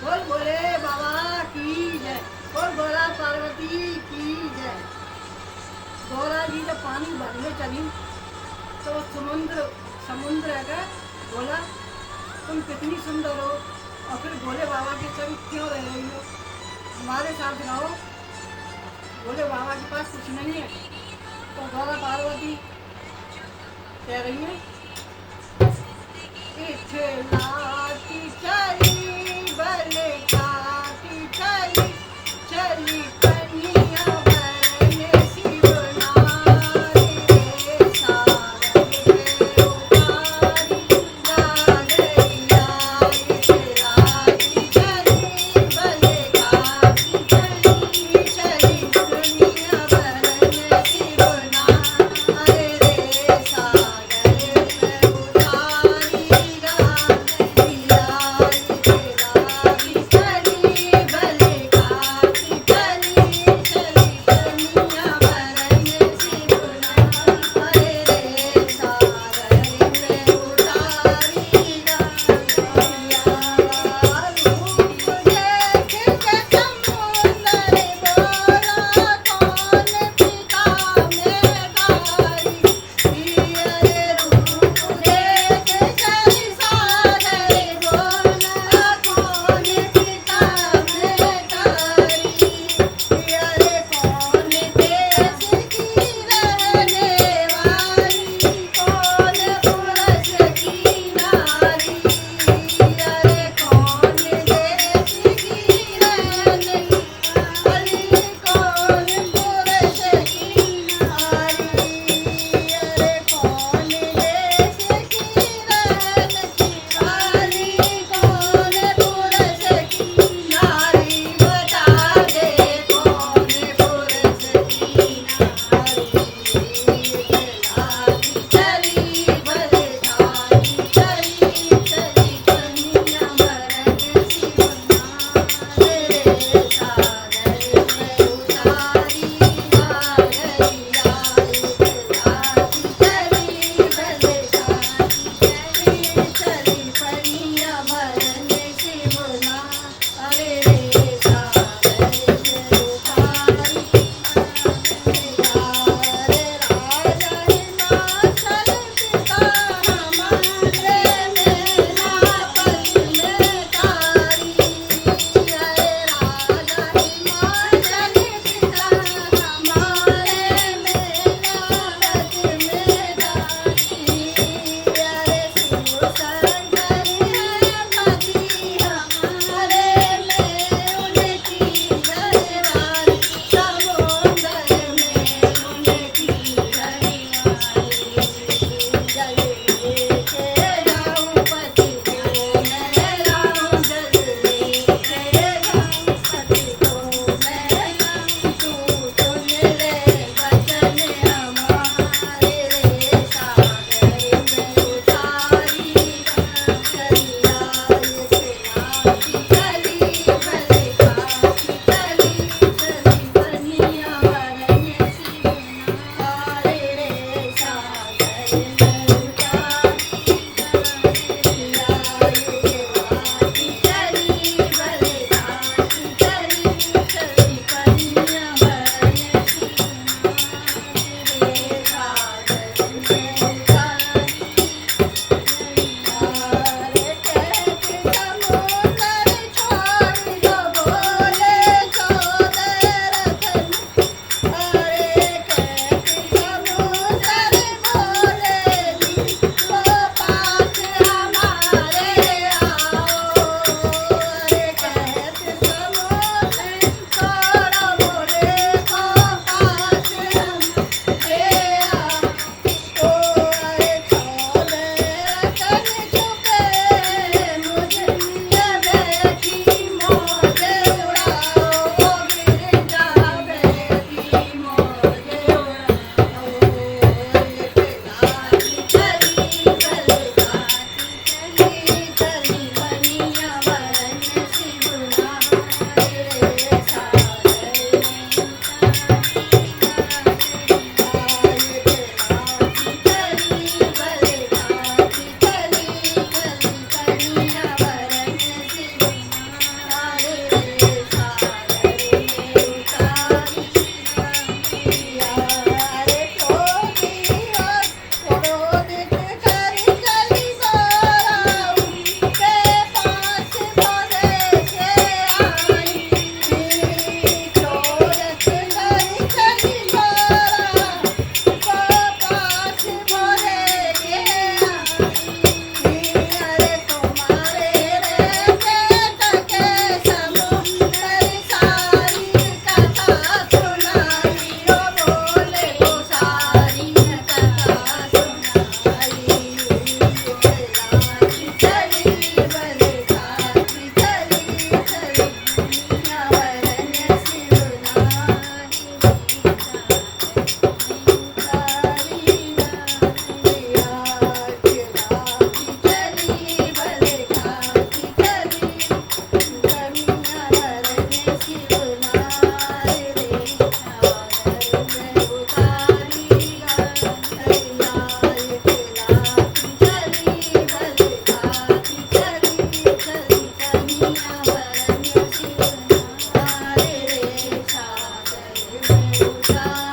बोल बोले बाबा की जय। बोल बोला पार्वती की जय। गौरा जी जब पानी भरने चली तो समुद्र समुद्र है बोला तुम कितनी सुंदर हो और फिर भोले बाबा के संग क्यों रह रही हो, हमारे साथ रहो, भोले बाबा के पास कुछ नहीं है। तो गौरा पार्वती कह रही है इठलाती चली बल खाती चली चली कन्या बरने शिवनारी रे सारंग रे उतारी गागरिया इठलाती चली बल खाती चली चली कन्या बरने शिवनारी रे सारंग रे उतारी गागरिया उठा